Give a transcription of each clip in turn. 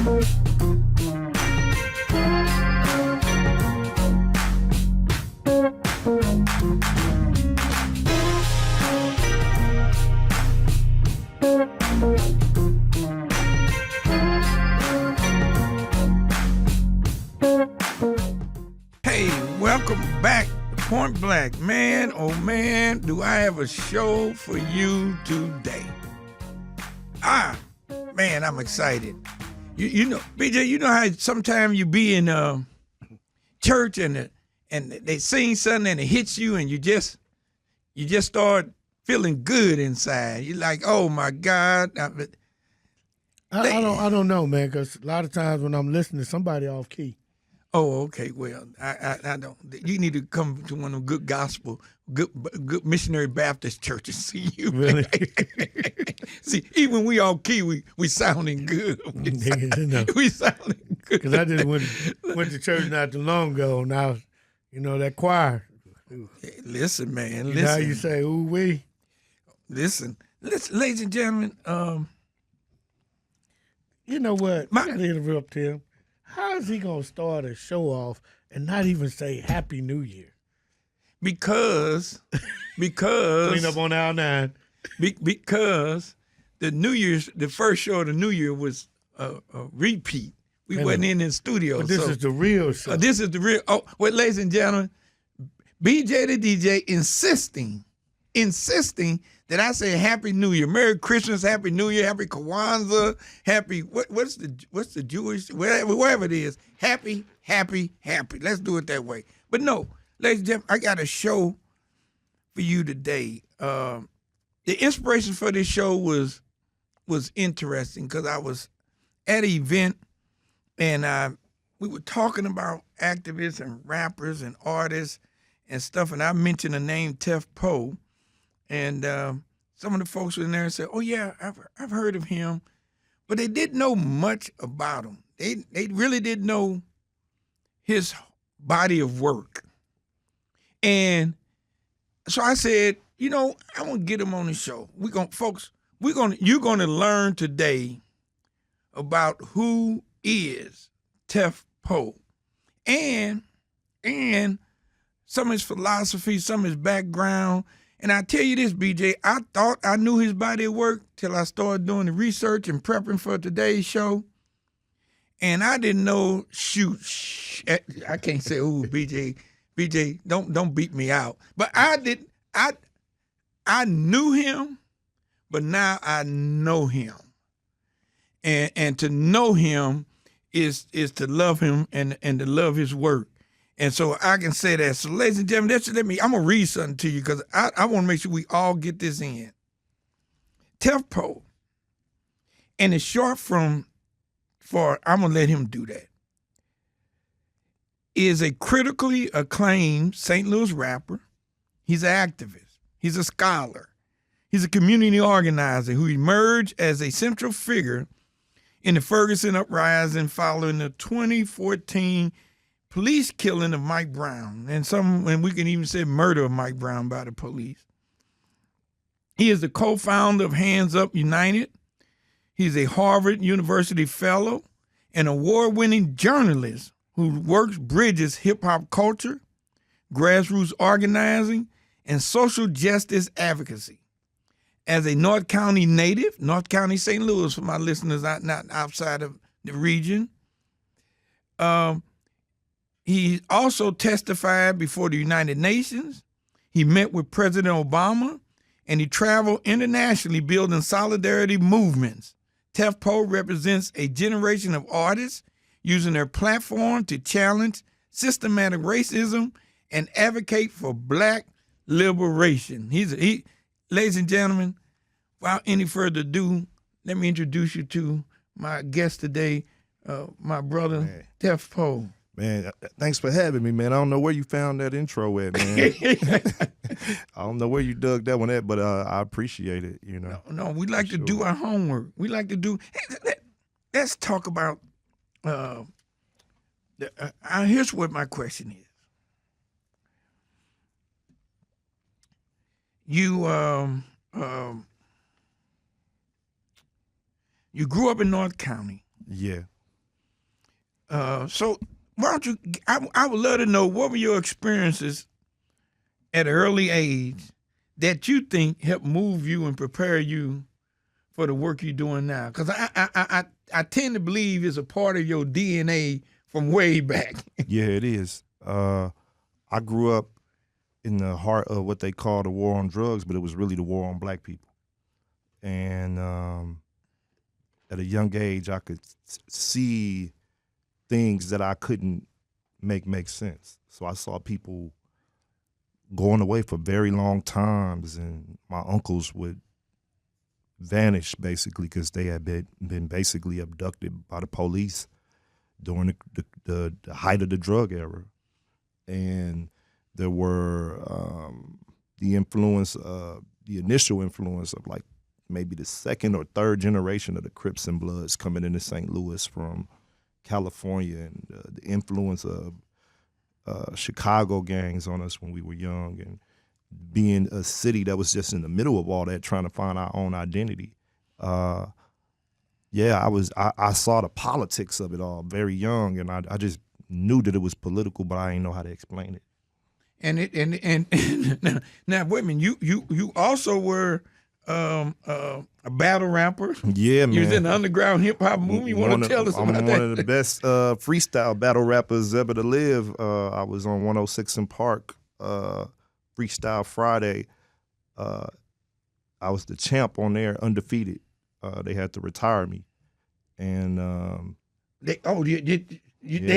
Hey, welcome back to Point Black. Man, oh man, do I have a show for you today. Man, I'm excited. You know, BJ, you know how sometimes you be in church and they sing something and it hits you and you just start feeling good inside. You're like, oh my God. I don't know, man, because a lot of times when I'm listening, somebody off key. Oh, okay. Well, I don't. You need to come to one of them good gospel, good missionary Baptist churches. See you. Really? See, even we all key, we sounding good. We sounding good. Because I just went to church not too long ago, and I was, that choir. Hey, listen, man. Listen. How you say, ooh wee. Listen, ladies and gentlemen. You know what? I got to interrupt him. How is he going to start a show off and not even say Happy New Year? Because clean up on aisle 9. Because the first show of the New Year was a repeat. We wasn't in the studio. But this is the real show. This is the real. Oh, well, ladies and gentlemen, BJ the DJ insisting that I say Happy New Year, Merry Christmas, Happy New Year, Happy Kwanzaa, Happy what's the Jewish, whatever it is, happy. Let's do it that way. But no, ladies and gentlemen, I got a show for you today. The inspiration for this show was interesting because I was at an event and we were talking about activists and rappers and artists and stuff, and I mentioned the name Tef Poe. And some of the folks were in there and said, oh, yeah, I've heard of him. But they didn't know much about him. They really didn't know his body of work. And so I said, I want to get him on the show. You're going to learn today about who is Tef Poe and some of his philosophy, some of his background. And I tell you this, BJ, I thought I knew his body of work till I started doing the research and prepping for today's show. And I didn't know, I can't say, ooh, BJ, don't beat me out. But I knew him, but now I know him. And to know him is to love him and to love his work. And so I can say that. So, ladies and gentlemen, I'm going to read something to you because I want to make sure we all get this in. Tef Poe, and it's short I'm going to let him do that, is a critically acclaimed St. Louis rapper. He's an activist. He's a scholar. He's a community organizer who emerged as a central figure in the Ferguson uprising following the 2014 police killing of Mike Brown, and we can even say murder of Mike Brown by the police. He is the co-founder of Hands Up United. He's a Harvard University fellow, an award-winning journalist who bridges hip-hop culture, grassroots organizing, and social justice advocacy. As a North County native, North County, St. Louis, for my listeners not outside of the region, he also testified before the United Nations. He met with President Obama, and he traveled internationally building solidarity movements. Tef Poe represents a generation of artists using their platform to challenge systematic racism and advocate for Black liberation. Ladies and gentlemen, without any further ado, let me introduce you to my guest today, my brother, Tef Poe. Man, thanks for having me, man. I don't know where you found that intro at, man. I don't know where you dug that one at, but I appreciate it, No, we like to do our homework. We like to do. Let's talk about. Here's what my question is. You grew up in North County. Yeah. So why don't you? I would love to know what were your experiences at an early age that you think helped move you and prepare you for the work you're doing now? Because I tend to believe it's a part of your DNA from way back. Yeah, it is. I grew up in the heart of what they call the war on drugs, but it was really the war on black people. And at a young age, I could see things that I couldn't make sense. So I saw people going away for very long times, and my uncles would vanish basically because they had been basically abducted by the police during the height of the drug era. And there were the initial influence of like maybe the second or third generation of the Crips and Bloods coming into St. Louis from California, and the influence of Chicago gangs on us when we were young, and being a city that was just in the middle of all that, trying to find our own identity. I saw the politics of it all very young, and I just knew that it was political, but I didn't know how to explain it. And now wait a minute, you also were a battle rapper. Yeah, man. You was in the underground hip hop movement. You want to tell us about that? I'm one of the best freestyle battle rappers ever to live. I was on 106 in Park, Freestyle Friday. I was the champ on there, undefeated. They had to retire me, and they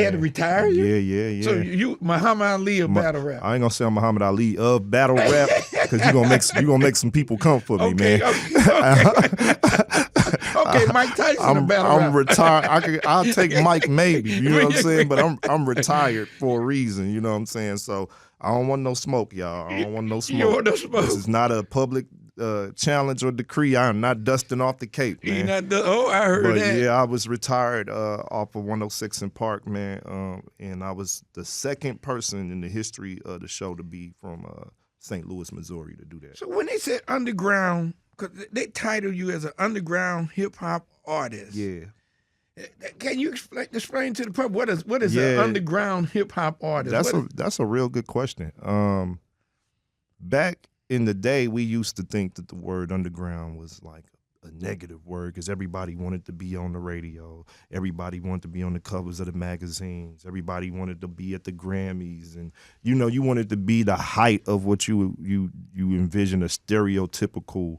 had to retire you? Yeah. So you Muhammad Ali of battle rap. I ain't gonna say I'm Muhammad Ali of battle rap because you gonna make some people come for me, man. Okay, Mike Tyson of battle rap. I'm retired. I'll take Mike maybe. You know what I'm saying? But I'm retired for a reason. You know what I'm saying? So I don't want no smoke, y'all. I don't want no smoke. You want no smoke. This is not a public challenge or decree. I am not dusting off the Cape, man. I heard that. Yeah, I was retired off of 106 in Park, man, and I was the second person in the history of the show to be from St. Louis, Missouri, to do that. So when they said underground, because they title you as an underground hip hop artist. Yeah. Can you explain to the public what is an underground hip hop artist? That's a real good question. Back in the day, we used to think that the word underground was like a negative word because everybody wanted to be on the radio. Everybody wanted to be on the covers of the magazines. Everybody wanted to be at the Grammys. And, you know, you wanted to be the height of what you envision a stereotypical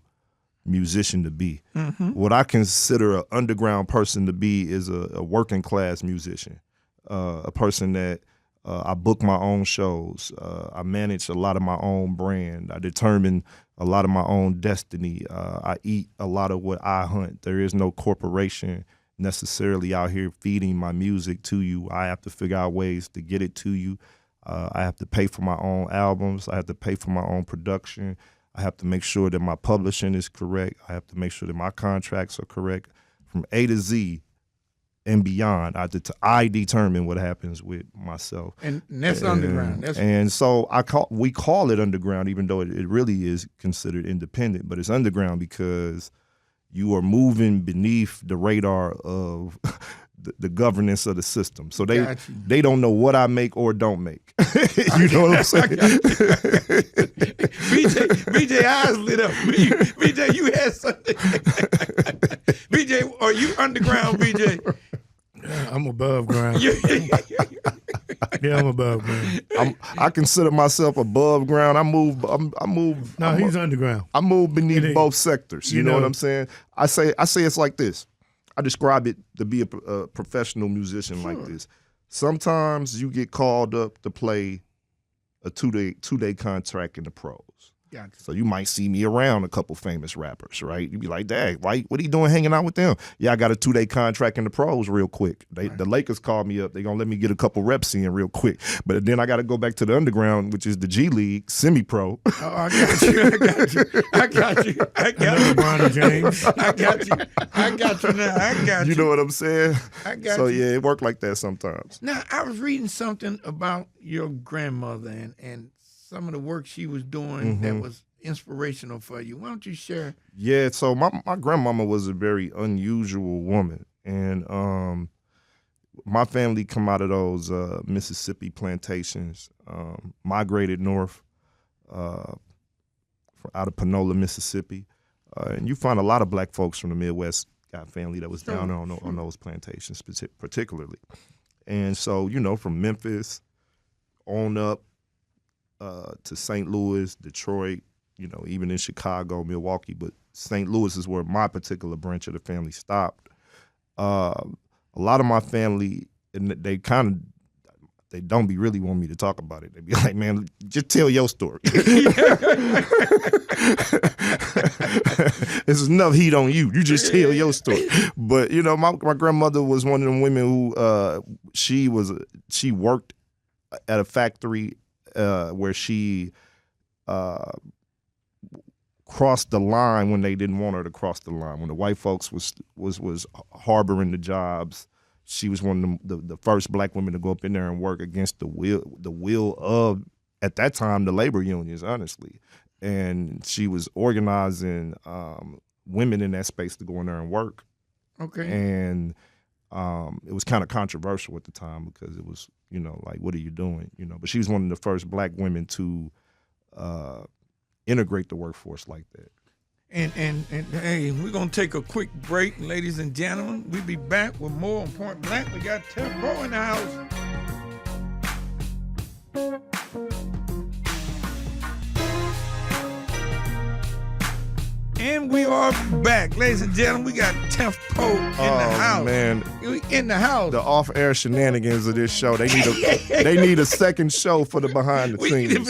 musician to be. Mm-hmm. What I consider an underground person to be is a working class musician, a person that I book my own shows. I manage a lot of my own brand. I determine a lot of my own destiny. I eat a lot of what I hunt. There is no corporation necessarily out here feeding my music to you. I have to figure out ways to get it to you. I have to pay for my own albums. I have to pay for my own production. I have to make sure that my publishing is correct. I have to make sure that my contracts are correct. From A to Z and beyond, I determine what happens with myself. And that's underground. And so we call it underground, even though it really is considered independent. But it's underground because you are moving beneath the radar of the governance of the system. So they don't know what I make or don't make. You know what I'm saying? BJ eyes lit up. BJ, you had something. BJ, are you underground, BJ? I'm above ground. Yeah, I'm above ground. I consider myself above ground. I move. No, he's underground. I move beneath both sectors. You know what I'm saying? I say it's like this. I describe it to be a professional musician like this. Sometimes you get called up to play a two-day contract in the pros. Gotcha. So you might see me around a couple famous rappers, right? You'd be like, "Dang, what are you doing hanging out with them?" Yeah, I got a 2-day contract in the pros real quick. The Lakers called me up. They're going to let me get a couple reps in real quick. But then I got to go back to the underground, which is the G League, semi-pro. Oh, I got you. LeBron James. I got you now. I got you. You know what I'm saying? I got you. So, you. yeah, it worked like that sometimes. Now, I was reading something about your grandmother and some of the work she was doing that was inspirational for you. Why don't you share? Yeah, so my grandmama was a very unusual woman. And my family come out of those Mississippi plantations, migrated north out of Panola, Mississippi. And you find a lot of black folks from the Midwest got family that was down on those plantations particularly. And so, from Memphis on up to St. Louis, Detroit, even in Chicago, Milwaukee, but St. Louis is where my particular branch of the family stopped. A lot of my family, and they don't be really want me to talk about it. They be like, man, just tell your story. It's enough heat on you. You just tell your story. But, my grandmother was one of them women who she worked at a factory where she crossed the line when they didn't want her to cross the line. When the white folks was harboring the jobs, she was one of the first black women to go up in there and work against the will of, at that time, the labor unions, honestly. And she was organizing women in that space to go in there and work. Okay. And it was kind of controversial at the time because it was, like, what are you doing? But she was one of the first black women to integrate the workforce like that. And hey, we're going to take a quick break, ladies and gentlemen. We'll be back with more on Point Blank. We got Tempo in the house. And we are back. Ladies and gentlemen, we got Tempo in the house. Man. In the house. The off-air shenanigans of this show. They need a second show for the behind the scenes.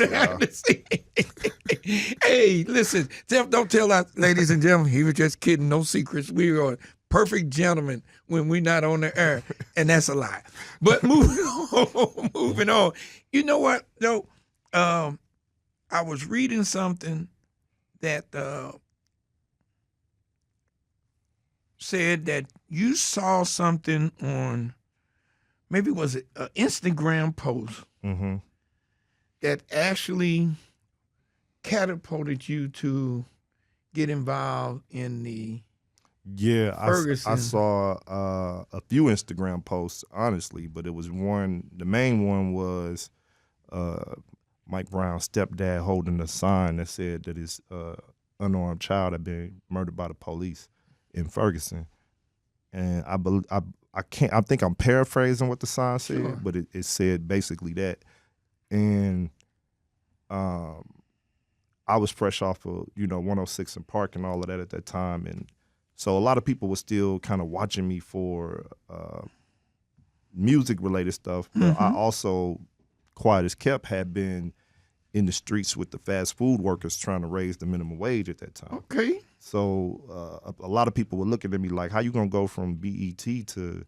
Hey, listen, don't tell us, ladies and gentlemen, he was just kidding. No secrets. We are perfect gentlemen when we're not on the air, and that's a lie. But moving on. You know what, though? I was reading something that said that you saw something on, maybe was it an Instagram post that actually catapulted you to get involved in the Ferguson. I saw a few Instagram posts, honestly, but it was the main one was Mike Brown's stepdad holding a sign that said that his unarmed child had been murdered by the police in Ferguson. And I think I'm paraphrasing what the sign said, sure, but it said basically that. And I was fresh off of 106 and Park and all of that at that time, and so a lot of people were still kind of watching me for music related stuff. But I also, quiet as kept, had been in the streets with the fast food workers trying to raise the minimum wage at that time. Okay. So a lot of people were looking at me like, how you gonna go from BET to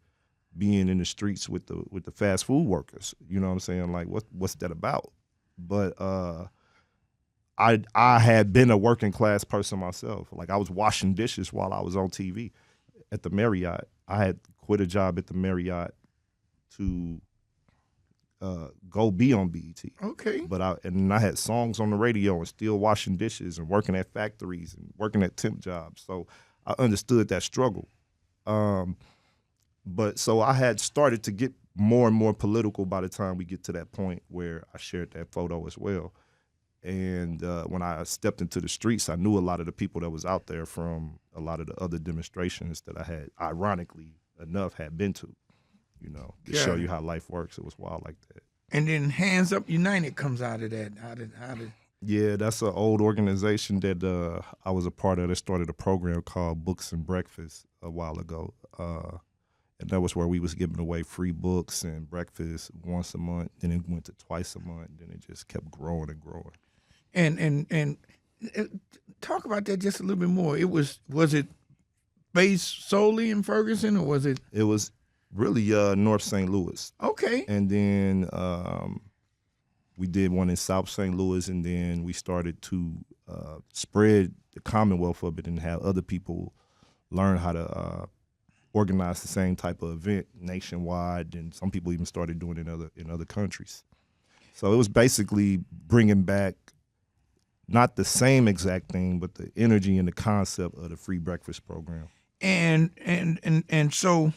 being in the streets with the fast food workers? You know what I'm saying? Like, what's that about? But I had been a working class person myself. Like, I was washing dishes while I was on TV at the Marriott. I had quit a job at the Marriott to go be on BET. Okay. But I had songs on the radio and still washing dishes and working at factories and working at temp jobs. So I understood that struggle. But so I had started to get more and more political by the time we get to that point where I shared that photo as well. And when I stepped into the streets, I knew a lot of the people that was out there from a lot of the other demonstrations that I had, ironically enough, had been to. To show you how life works. It was wild like that. And then Hands Up United comes out of that. How did? Yeah, that's an old organization that I was a part of that started a program called Books and Breakfast a while ago. And that was where we was giving away free books and breakfast once a month. Then it went to twice a month. Then it just kept growing and growing. And talk about that just a little bit more. Was it based solely in Ferguson, or was it? It was really North St. Louis. Okay. And then we did one in South St. Louis, and then we started to spread the Commonwealth of it and have other people learn how to organize the same type of event nationwide, and some people even started doing it in other countries. So it was basically bringing back not the same exact thing, but the energy and the concept of the free breakfast program. And so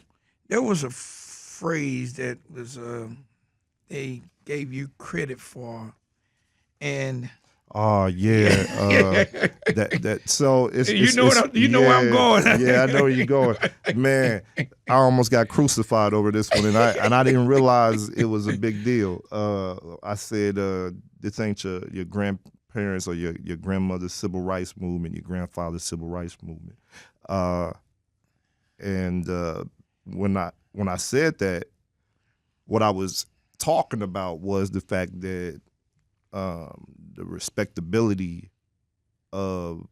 there was a phrase that was they gave you credit for, and Oh yeah, that so it's you know where I'm going. Yeah, I know where you're going, man. I almost got crucified over this one, and I didn't realize it was a big deal. I said, this ain't your grandparents or your grandmother's civil rights movement, your grandfather's civil rights movement, and when I said that, what I was talking about was the fact that the respectability of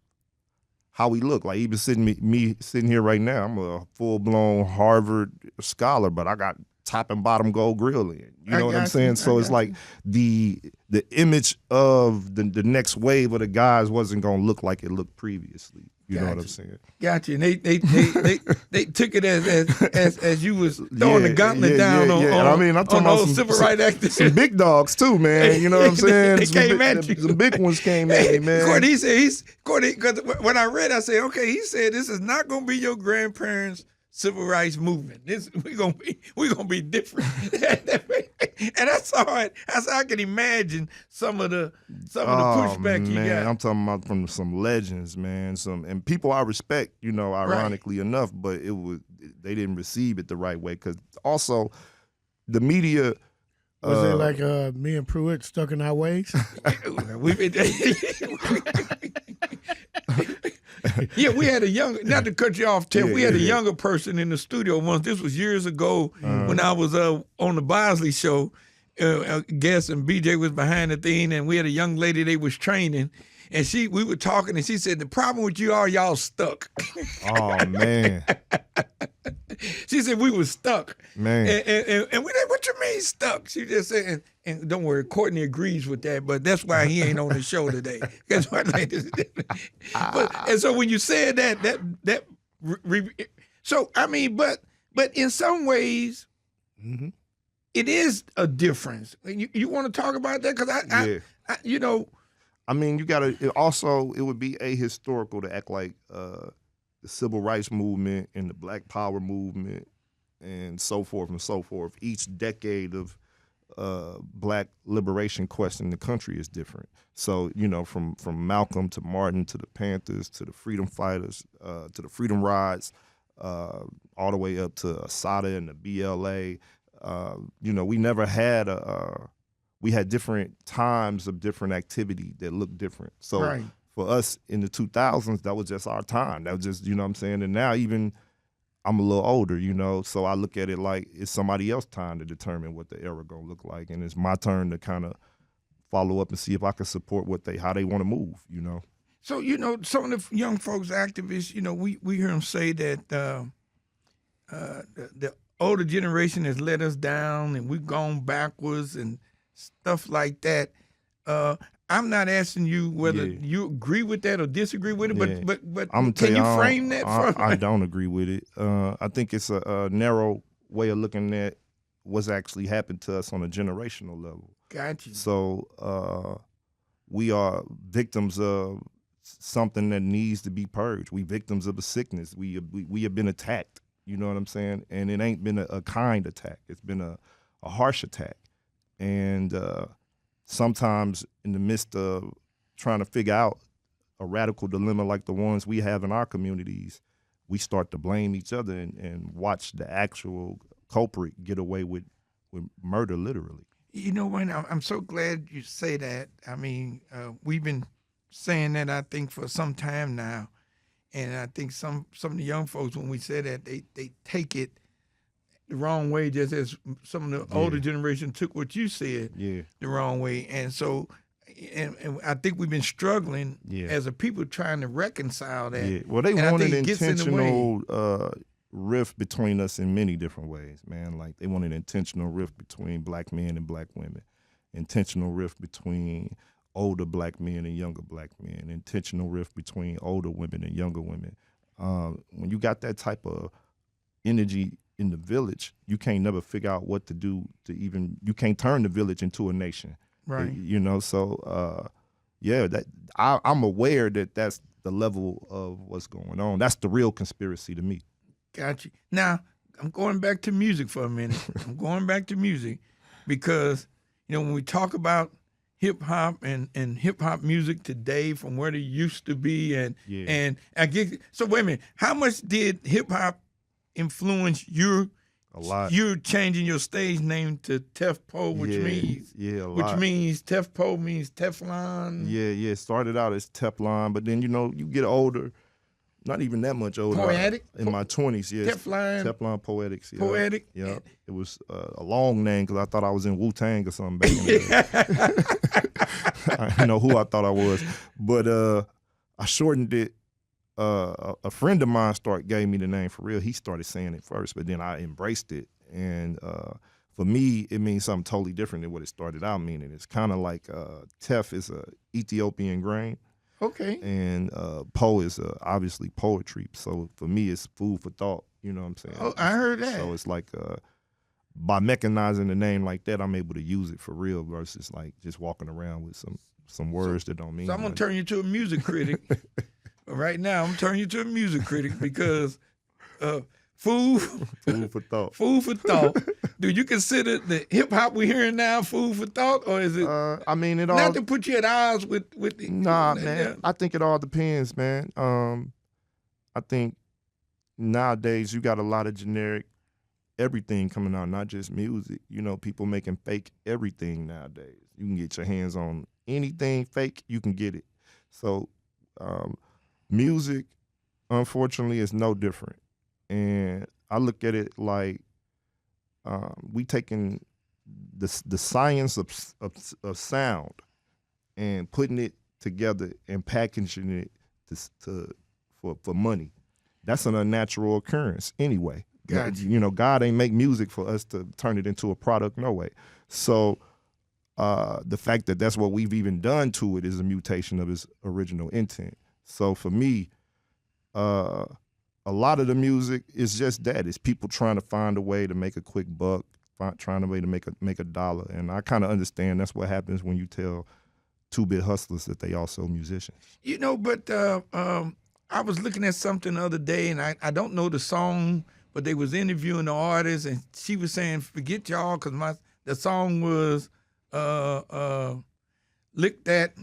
how we look. Like even me sitting here right now, I'm a full-blown Harvard scholar, but I got top and bottom gold grill in. You know what I'm saying? So it's like the image of the next wave of the guys wasn't gonna look like it looked previously. You know what I'm saying? Gotcha. And they took it as you was throwing the gauntlet down on I mean, I'm talking about some civil rights activists. Some big dogs too, man. You know what I'm saying? They came at you. Some big ones came at me, man. Courtney, he said because when I read, I said, okay, he said this is not gonna be your grandparents' civil rights movement. We're gonna be different. And I saw it. I can imagine some of the pushback you got. I'm talking about from some legends, man. And people I respect, you know, ironically enough, but they didn't receive it the right way. Because also the media. Was it like me and Pruitt stuck in our ways? Yeah, we had not to cut you off, Tim, we had a younger person in the studio once. This was years ago when I was on the Bosley show, guest, and BJ was behind the thing, and we had a young lady they was training, and we were talking, and she said, the problem with you are y'all stuck. Oh, man. She said we was stuck. Man. And we said, what you mean stuck? She just said, and don't worry, Courtney agrees with that, but that's why he ain't on the show today. That's why. And so when you said so I mean, but in some ways, it is a difference. You want to talk about that? Because I you know. I mean, you gotta. It would be ahistorical to act like the civil rights movement and the Black Power movement and so forth and so forth. Each decade of Black liberation quest in the country is different. So you know, from Malcolm to Martin to the Panthers to the Freedom Fighters to the Freedom Rides, all the way up to Asada and the BLA. You know, we never had we had different times of different activity that looked different. So for us in the 2000s, that was just our time. That was just, you know what I'm saying? And now even I'm a little older, you know, so I look at it like it's somebody else's time to determine what the era gonna look like. And it's my turn to kind of follow up and see if I can support how they want to move, you know? So, you know, some of the young folks, activists, you know, we hear them say that the older generation has let us down and we've gone backwards and stuff like that. I'm not asking you whether you agree with that or disagree with it, but can you frame that for me? I don't agree with it. I think it's a narrow way of looking at what's actually happened to us on a generational level. Gotcha. So we are victims of something that needs to be purged. We victims of a sickness. We have been attacked. You know what I'm saying? And it ain't been a kind attack. It's been a harsh attack. And sometimes in the midst of trying to figure out a radical dilemma like the ones we have in our communities, we start to blame each other and watch the actual culprit get away with murder, literally. You know, Wayne, I'm so glad you say that. I mean, we've been saying that, I think, for some time now. And I think some of the young folks, when we say that, they take it the wrong way, just as some of the older generation took what you said the wrong way. And so, and I think we've been struggling as a people trying to reconcile that. Yeah. Well, they want an intentional rift between us in many different ways, man. Like they want an intentional rift between Black men and Black women, intentional rift between older Black men and younger Black men, intentional rift between older women and younger women. When you got that type of energy in the village, you can't never figure out what to do you can't turn the village into a nation. Right. You know, so that I'm aware that that's the level of what's going on. That's the real conspiracy to me. Got you. Now, I'm going back to music for a minute. I'm going back to music because, you know, when we talk about hip hop and hip hop music today from where they used to be and I get so wait a minute, how much did hip hop influence your A lot. you're changing your stage name to Tef Po, which means a lot. Tef Po means Teflon. Yeah. It started out as Teflon, but then you get older, not even that much older. Poetic? In my 20s, yeah. Teflon Poetics. Yeah. Poetic. Yeah. It was a long name because I thought I was in Wu-Tang or something back in the day. I didn't know who I thought I was. But I shortened it. A friend of mine gave me the name for real. He started saying it first, but then I embraced it. And for me, it means something totally different than what it started out meaning. It's kind of like Tef is a Ethiopian grain. Okay. And Po is obviously poetry. So for me, it's food for thought. You know what I'm saying? Oh, I heard that. So it's like by mechanizing the name like that, I'm able to use it for real versus like just walking around with some words that don't mean. So I'm gonna turn you to a music critic. Right now, I'm turning you to a music critic because food for thought. Food for thought. Do you consider the hip hop we're hearing now food for thought, or is it? I mean, it all. Not to put you at odds with the. Nah, man. Yeah. I think it all depends, man. I think nowadays you got a lot of generic everything coming out, not just music. You know, people making fake everything nowadays. You can get your hands on anything fake, you can get it. So, music, unfortunately, is no different. And I look at it like we taking the science of sound and putting it together and packaging it for money. That's an unnatural occurrence anyway. Gotcha. You know, God ain't make music for us to turn it into a product, no way. So the fact that that's what we've even done to it is a mutation of its original intent. So for me, a lot of the music is just that. It's people trying to find a way to make a quick buck, trying a way to make a dollar. And I kind of understand that's what happens when you tell two-bit hustlers that they also musicians. You know, but I was looking at something the other day, and I don't know the song, but they was interviewing the artist, and she was saying, "Forget y'all," because the song was "Lick That."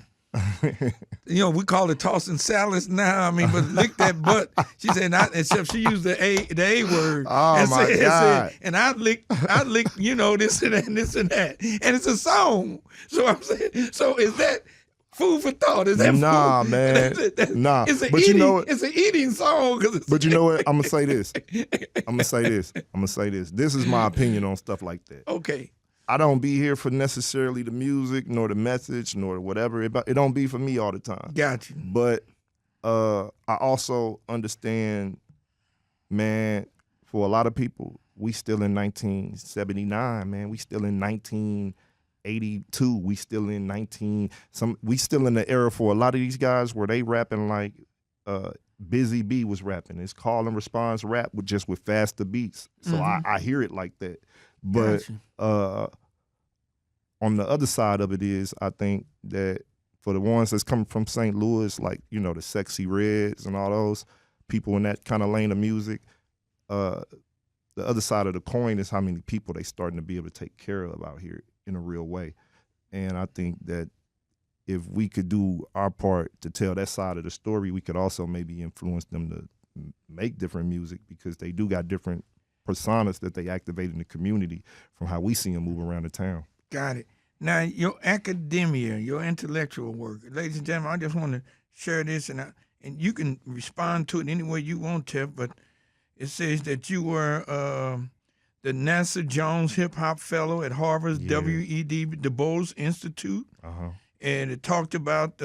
You know, we call it tossing salads now. I mean, but lick that butt. She said, except she used the A word. Oh and my God! And I lick, you know, this and that, and this and that, and it's a song. So I'm saying, so is that food for thought? Is that nah, food? man? Nah, it's but you know what? It's an eating song. But you know what? I'm gonna say this. This is my opinion on stuff like that. Okay. I don't be here for necessarily the music, nor the message, nor whatever. It don't be for me all the time. Gotcha. But I also understand, man, for a lot of people, we still in 1979, man. We still in 1982. We still in we still in the era for a lot of these guys where they rapping like Busy B was rapping. It's call and response rap with faster beats. So I hear it like that. But gotcha. On the other side of it is, I think that for the ones that's coming from St. Louis, like, you know, the Sexy Reds and all those people in that kind of lane of music, the other side of the coin is how many people they starting to be able to take care of out here in a real way. And I think that if we could do our part to tell that side of the story, we could also maybe influence them to make different music, because they do got different personas that they activate in the community from how we see them move around the town. Got it. Now, your academia, your intellectual work, ladies and gentlemen, I just want to share this, and you can respond to it any way you want to, but it says that you were the Nasser Jones Hip Hop Fellow at Harvard's W.E.D. Du Bois Institute. Uh-huh. And it talked about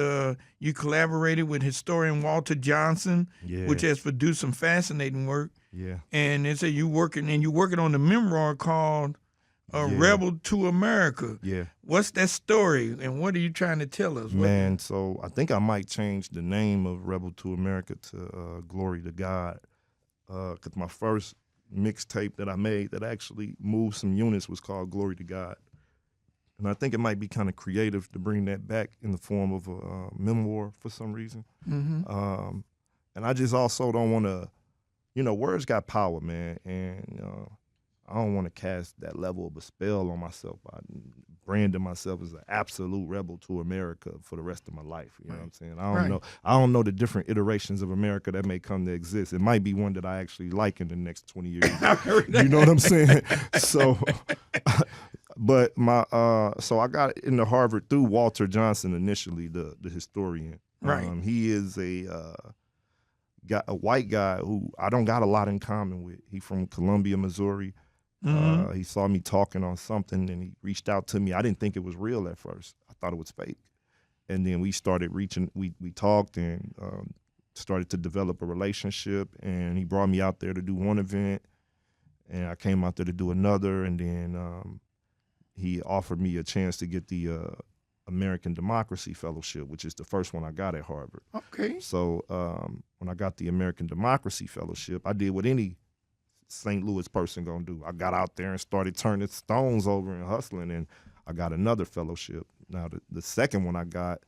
you collaborated with historian Walter Johnson, which has produced some fascinating work. Yeah. And it said you're working on the memoir called Rebel to America. Yeah. What's that story, and what are you trying to tell us? Man, so I think I might change the name of Rebel to America to Glory to God, because my first mixtape that I made that actually moved some units was called Glory to God. And I think it might be kind of creative to bring that back in the form of a memoir for some reason. Mm-hmm. And I just also don't want to words got power, man, and I don't want to cast that level of a spell on myself by branding myself as an absolute rebel to America for the rest of my life. You know what I'm saying? I don't know the different iterations of America that may come to exist. It might be one that I actually like in the next 20 years. You know what I'm saying? So, but so I got into Harvard through Walter Johnson initially, the historian. Right. He is a white guy who I don't got a lot in common with. He from Columbia, Missouri. He saw me talking on something and he reached out to me. I didn't think it was real at first. I thought it was fake. And then we started reaching, we talked and started to develop a relationship, and he brought me out there to do one event and I came out there to do another, and then he offered me a chance to get the American Democracy Fellowship, which is the first one I got at Harvard. Okay. So when I got the American Democracy Fellowship, I did what any St. Louis person gonna do. I got out there and started turning stones over and hustling, and I got another fellowship. Now the second one I got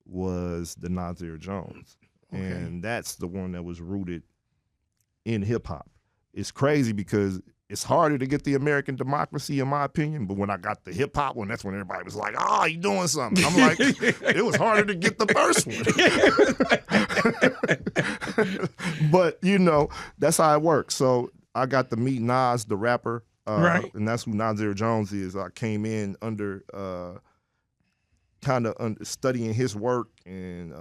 was the Nazir Jones, and that's the one that was rooted in hip hop. It's crazy because it's harder to get the American Democracy, in my opinion, but when I got the hip hop one, that's when everybody was like, "Oh, you doing something?" I'm like, it was harder to get the first one. But that's how it works. So I got to meet Nas, the rapper, right, and that's who Nazir Jones is. I came in under kind of studying his work, and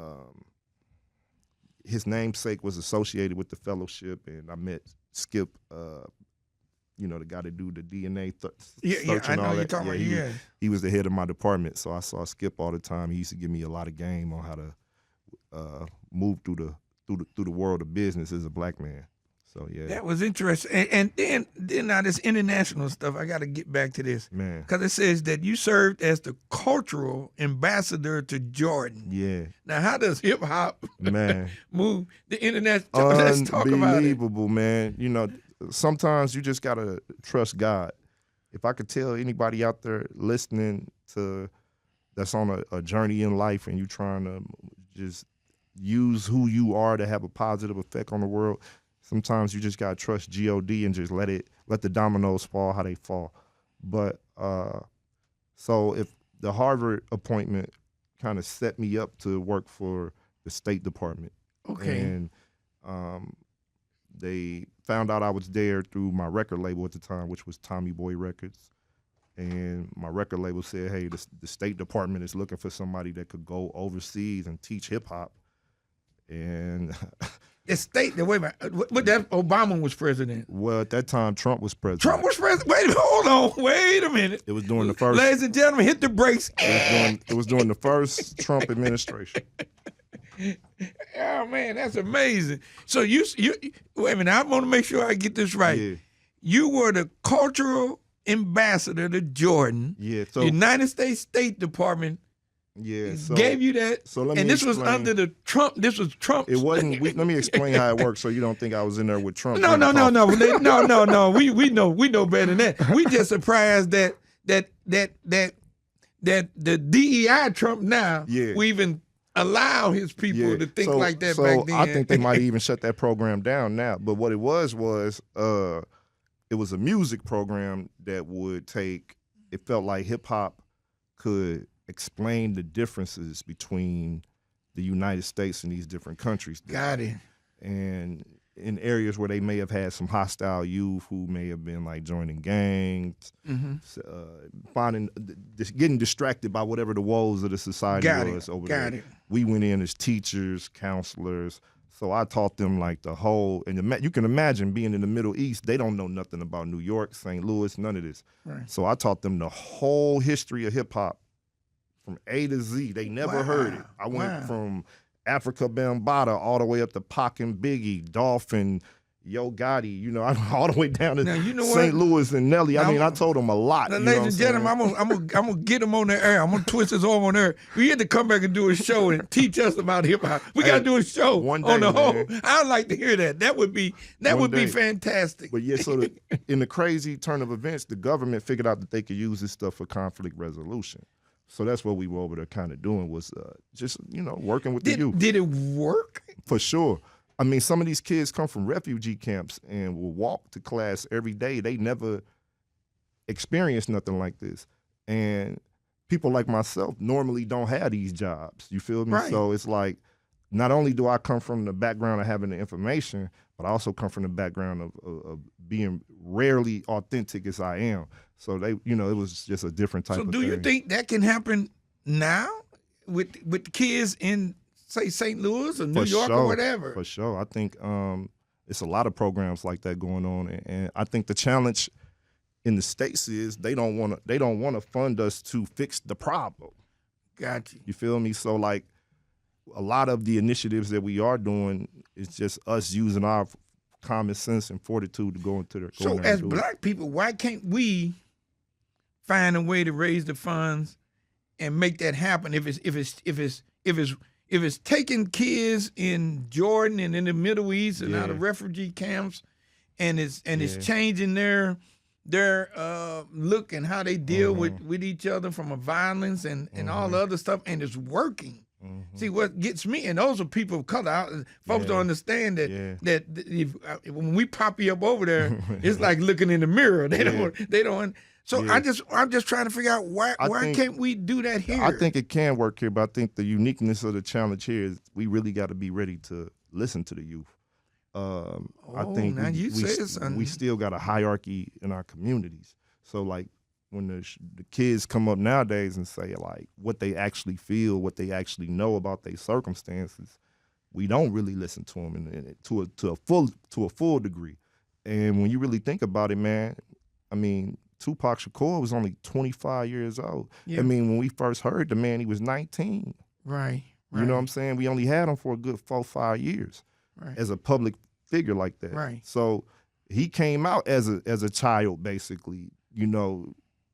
his namesake was associated with the fellowship, and I met Skip, the guy that do the DNA search and all that. He was the head of my department, so I saw Skip all the time. He used to give me a lot of game on how to move through the world of business as a black man. So yeah, that was interesting. And then now this international stuff, I got to get back to this, man, because it says that you served as the cultural ambassador to Jordan. Yeah. Now, how does hip hop move the international? Let's talk about it. Unbelievable, man. Sometimes you just gotta trust God. If I could tell anybody out there listening that's on a journey in life, and you trying to just use who you are to have a positive effect on the world, sometimes you just gotta trust God and just let the dominoes fall how they fall. But so if the Harvard appointment kind of set me up to work for the State Department, and they found out I was there through my record label at the time, which was Tommy Boy Records. And my record label said, hey, the State Department is looking for somebody that could go overseas and teach hip hop. And the state, wait a minute, what that Obama was president? Well, at that time, Trump was president. Trump was president? Wait a minute, hold on, wait a minute. It was during the first. Ladies and gentlemen, hit the brakes. It was during the first Trump administration. Oh man, that's amazing. So you wait a minute, I want to make sure I get this right. Yeah. You were the cultural ambassador to Jordan. Yeah. So United States State Department gave you that. So let me and this explain. was under the Trump. This was Trump. It wasn't. Let me explain how it works, so you don't think I was in there with Trump. No. We know better than that. We just surprised that the DEI Trump now. Yeah. We even allow his people to think like that back then. I think they might even shut that program down now. But what it was it was a music program that would take. It felt like hip hop could explain the differences between the United States and these different countries. Got it. And in areas where they may have had some hostile youth who may have been like joining gangs, getting distracted by whatever the woes of the society was over there. We went in as teachers, counselors. So I taught them like the whole, and you can imagine being in the Middle East, they don't know nothing about New York, St. Louis, none of this. Right. So I taught them the whole history of hip hop from A to Z. They never heard it. I went from Africa Bambaataa all the way up to Pac and Biggie, Dolphin, Yo Gotti, all the way down to St. Louis and Nelly. I told them a lot. Now, ladies and gentlemen, I'm gonna get them on the air. I'm gonna twist his arm on there. We had to come back and do a show and teach us about hip hop. We gotta do a show one day, on the whole. Man. I'd like to hear that. That would be fantastic. But yeah, so in the crazy turn of events, the government figured out that they could use this stuff for conflict resolution. So that's what we were over there kind of doing was just, working with the youth. Did it work? For sure. I mean, some of these kids come from refugee camps and will walk to class every day. They never experienced nothing like this. And people like myself normally don't have these jobs. You feel me? Right. So it's like, not only do I come from the background of having the information, but I also come from the background of being rarely authentic as I am. So they, it was just a different type of thing. So do you think that can happen now with the kids in, say, St. Louis or New York or whatever? For sure. I think it's a lot of programs like that going on. And I think the challenge in the States is they don't want to fund us to fix the problem. Got you. You feel me? So like a lot of the initiatives that we are doing is just us using our common sense and fortitude to go into the. So as Black people, why can't we find a way to raise the funds and make that happen? If it's taking kids in Jordan and in the Middle East and out of refugee camps, and it's changing their look and how they deal with each other from a violence and all the other stuff, and it's working. See, what gets me, and those are people of color. Folks don't understand that if, when we pop you up over there, it's like looking in the mirror. They don't. So I'm just trying to figure out why can't we do that here? I think it can work here, but I think the uniqueness of the challenge here is we really got to be ready to listen to the youth. I think we still got a hierarchy in our communities. So like when the kids come up nowadays and say like what they actually feel, what they actually know about their circumstances, we don't really listen to them to a full degree. And when you really think about it, man, I mean, Tupac Shakur was only 25 years old. Yeah. I mean, when we first heard the man, he was 19. Right. You know what I'm saying? We only had him for a good 4-5 years as a public figure like that. Right. So he came out as a child, basically,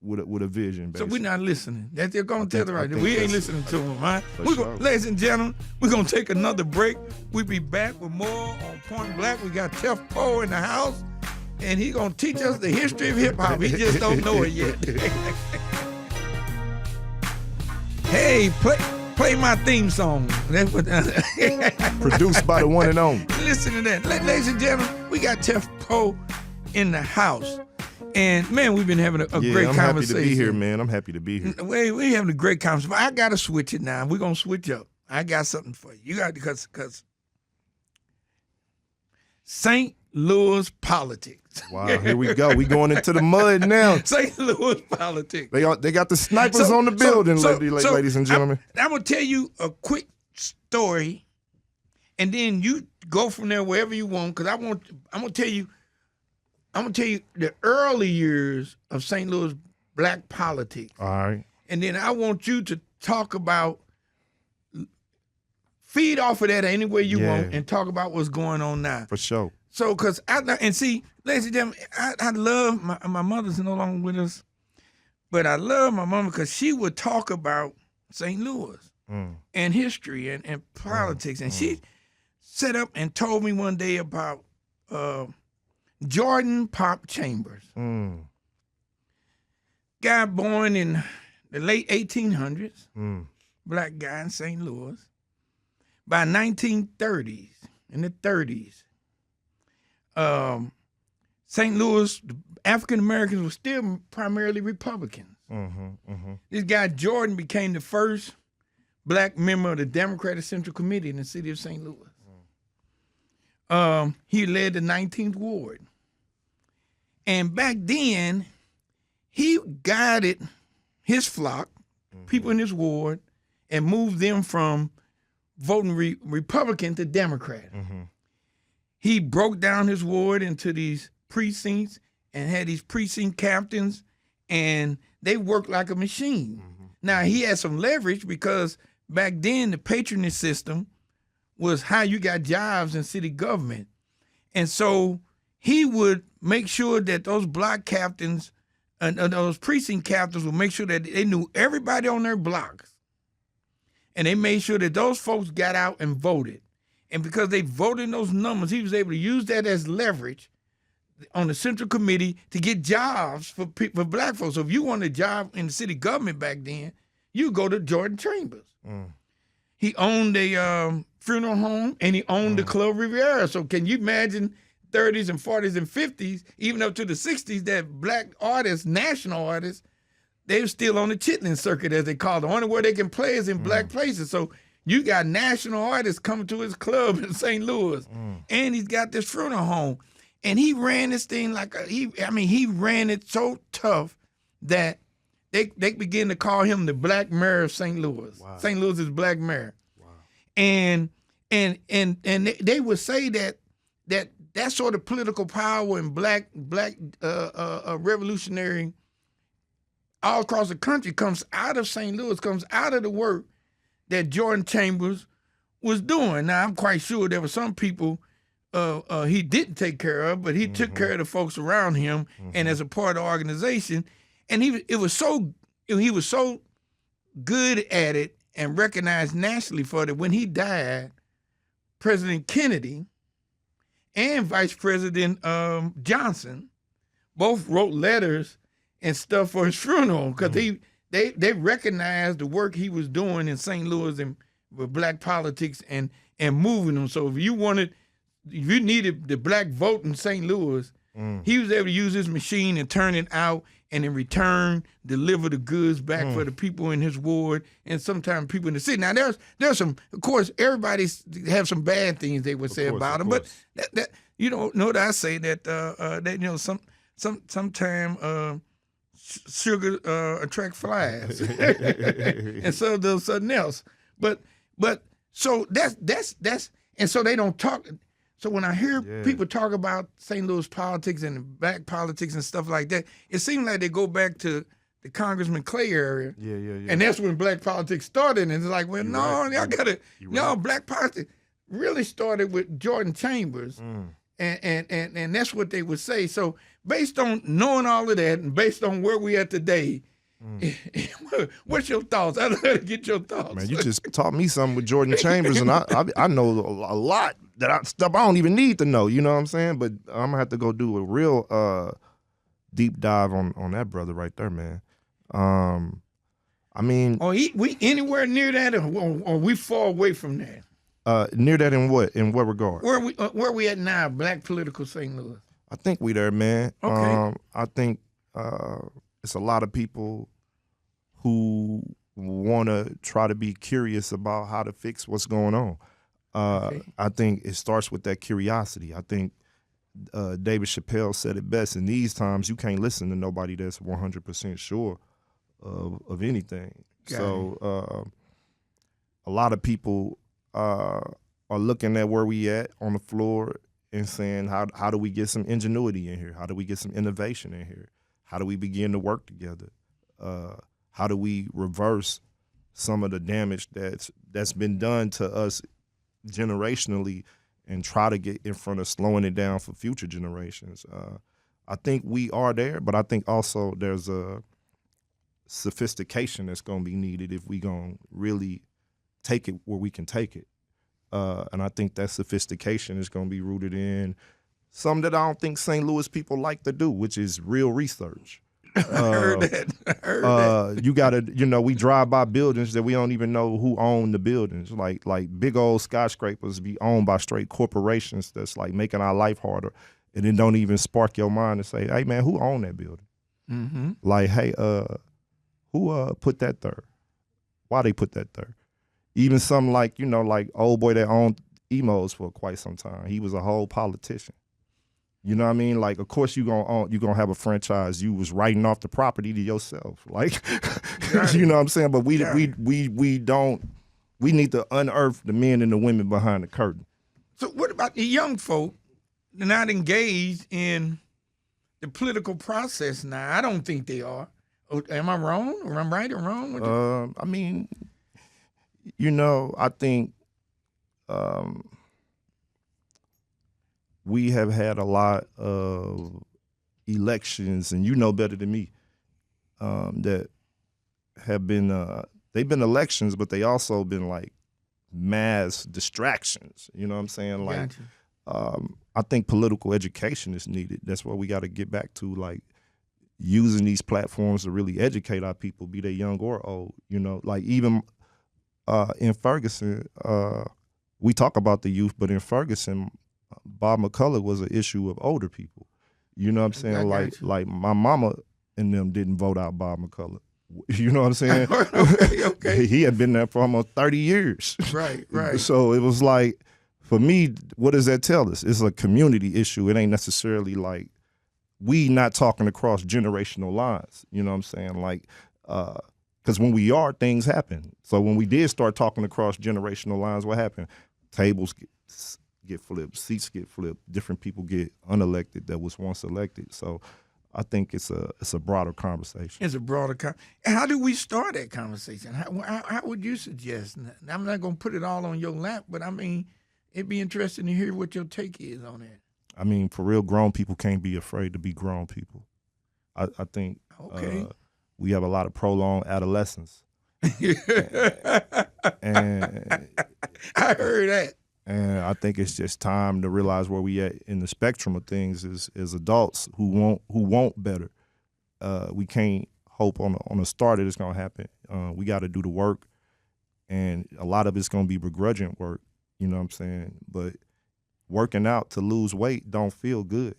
with a vision. Basically. So we're not listening. They're going to tell the right. We ain't listening to him, right? Sure. Ladies and gentlemen, we're going to take another break. We'll be back with more on Point Black. We got Tef Poe in the house, and he's going to teach us the history of hip-hop. He just don't know it yet. Hey, play my theme song. That's what, produced by the one and only. Listen to that. Ladies and gentlemen, we got Tef Poe in the house. And, man, we've been having a great conversation. I'm happy to be here, man. I'm happy to be here. We're having a great conversation. I got to switch it now. We're going to switch up. I got something for you. You got because St. Louis politics. Wow, here we go. We going into the mud now. St. Louis politics. They got the snipers on the building, ladies and gentlemen. I'm going to tell you a quick story, and then you go from there wherever you want, because I'm going to tell you the early years of St. Louis Black politics. All right. And then I want you to talk about, feed off of that any way you want, and talk about what's going on now. For sure. So, because see, ladies and gentlemen, I love, my mother's no longer with us, but I love my mama because she would talk about St. Louis and history and politics. And she set up and told me one day about Jordan Pop Chambers. Guy born in the late 1800s, black guy in St. Louis. By 1930s, in the 30s, St. Louis, African Americans were still primarily Republicans. This guy Jordan became the first black member of the Democratic Central Committee in the city of St. Louis. He led the 19th Ward. And back then, he guided his flock, people in his ward, and moved them from voting Republican to Democrat. He broke down his ward into these precincts and had these precinct captains, and they worked like a machine. Now, he had some leverage because back then the patronage system was how you got jobs in city government. And so he would make sure that those block captains and those precinct captains would make sure that they knew everybody on their blocks. And they made sure that those folks got out and voted. And because they voted in those numbers, he was able to use that as leverage on the Central Committee to get jobs for black folks. So if you wanted a job in the city government back then, you go to Jordan Chambers. he owned a funeral home, and he owned the Club Riviera. So can you imagine 30s and 40s and 50s, even up to the 60s, that black artists, national artists, they were still on the chitlin circuit, as they call it. The only where they can play is in black places. So you got national artists coming to his club in St. Louis, and he's got this funeral home. And he ran this thing he ran it so tough that they began to call him the Black Mayor of St. Louis. Wow. St. Louis is Black Mayor. Wow. And they would say that sort of political power and black revolutionary all across the country comes out of St. Louis, comes out of the work that Jordan Chambers was doing. Now, I'm quite sure there were some people he didn't take care of, but he took care of the folks around him, and as a part of the organization. And he was so good at it and recognized nationally for it. When he died, President Kennedy and Vice President Johnson both wrote letters and stuff for his funeral, because they recognized the work he was doing in St. Louis and with black politics and moving them. So if you needed the black vote in St. Louis, he was able to use his machine and turn it out, and in return deliver the goods back for the people in his ward and sometimes people in the city. Now there's some, of course, everybody have some bad things they would say about him, but that you know that I say that sometimes sugar attract flies, and so does something else. But so that's and so they don't talk. So when I hear people talk about St. Louis politics and black politics and stuff like that, it seems like they go back to the Congressman Clay area. Yeah. And that's when black politics started. And it's like, well, black politics really started with Jordan Chambers. And that's what they would say. So based on knowing all of that and based on where we at today, what's your thoughts? I'd like to get your thoughts. Man, you just taught me something with Jordan Chambers, and I know a lot stuff I don't even need to know. You know what I'm saying? But I'm gonna have to go do a real deep dive on that brother right there, man. I mean, we anywhere near that, or we far away from that? Near that in what regard? Where we at now? Black political St. Louis. I think we there, man. Okay. I think it's a lot of people who want to try to be curious about how to fix what's going on. I think it starts with that curiosity. I think David Chappelle said it best. In these times, you can't listen to nobody that's 100% sure of anything. So a lot of people are looking at where we at on the floor and saying, how do we get some ingenuity in here? How do we get some innovation in here? How do we begin to work together? How do we reverse some of the damage that's been done to us generationally and try to get in front of slowing it down for future generations? I think we are there, but I think also there's a sophistication that's going to be needed if we going to really take it where we can take it. And I think that sophistication is going to be rooted in something that I don't think St. Louis people like to do, which is real research. I heard that. You gotta, we drive by buildings that we don't even know who own the buildings. Like big old skyscrapers be owned by straight corporations that's like making our life harder, and then don't even spark your mind to say, hey man, who owned that building? Mm-hmm. Like, hey, who put that there? Why they put that there? Even something like, like old boy that owned Emos for quite some time. He was a whole politician. You know what I mean? Like, of course you gonna have a franchise. You was writing off the property to yourself. Like, you know what I'm saying? But we need to unearth the men and the women behind the curtain. So what about the young folk not engaged in the political process now? I don't think they are. Am I wrong? Or am I right or wrong? I mean, I think we have had a lot of elections, and you know better than me, that have been, they've been elections, but they also been like mass distractions. You know what I'm saying? Like, gotcha. I think political education is needed. That's what we got to get back to, like using these platforms to really educate our people, be they young or old. Like even in Ferguson, we talk about the youth, but in Ferguson, Bob McCullough was an issue of older people. You know what I'm saying? Like my mama and them didn't vote out Bob McCullough. You know what I'm saying? Okay. He had been there for almost 30 years. Right. So it was like, for me, what does that tell us? It's a community issue. It ain't necessarily like we not talking across generational lines. You know what I'm saying? Like, because when we are, things happen. So when we did start talking across generational lines, what happened? Tables get flipped, seats get flipped, different people get unelected that was once elected. So I think it's a broader conversation. It's a broader How do we start that conversation? How would you suggest? I'm not going to put it all on your lap, but I mean, it'd be interesting to hear what your take is on that. I mean, for real, grown people can't be afraid to be grown people. I think we have a lot of prolonged adolescence. and I heard that. And I think it's just time to realize where we at in the spectrum of things as adults who want better. We can't hope on a start that it's gonna happen. We got to do the work, and a lot of it's gonna be begrudging work. You know what I'm saying? But working out to lose weight don't feel good.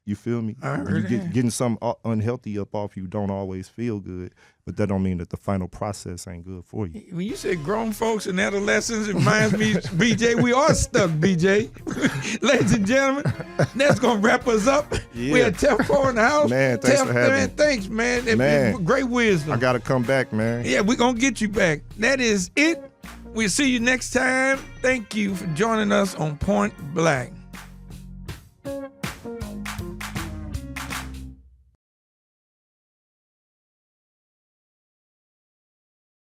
You feel me? I heard that. Getting something unhealthy up off you don't always feel good, but that don't mean that the final process ain't good for you. When you say grown folks and adolescents, it reminds me, BJ, we are stuck, BJ. Ladies and gentlemen, that's going to wrap us up. Yeah. We had Tef in the house. Man, thanks for having me. Thanks, man. Man. Great wisdom. I got to come back, man. Yeah, we're going to get you back. That is it. We'll see you next time. Thank you for joining us on Point Black.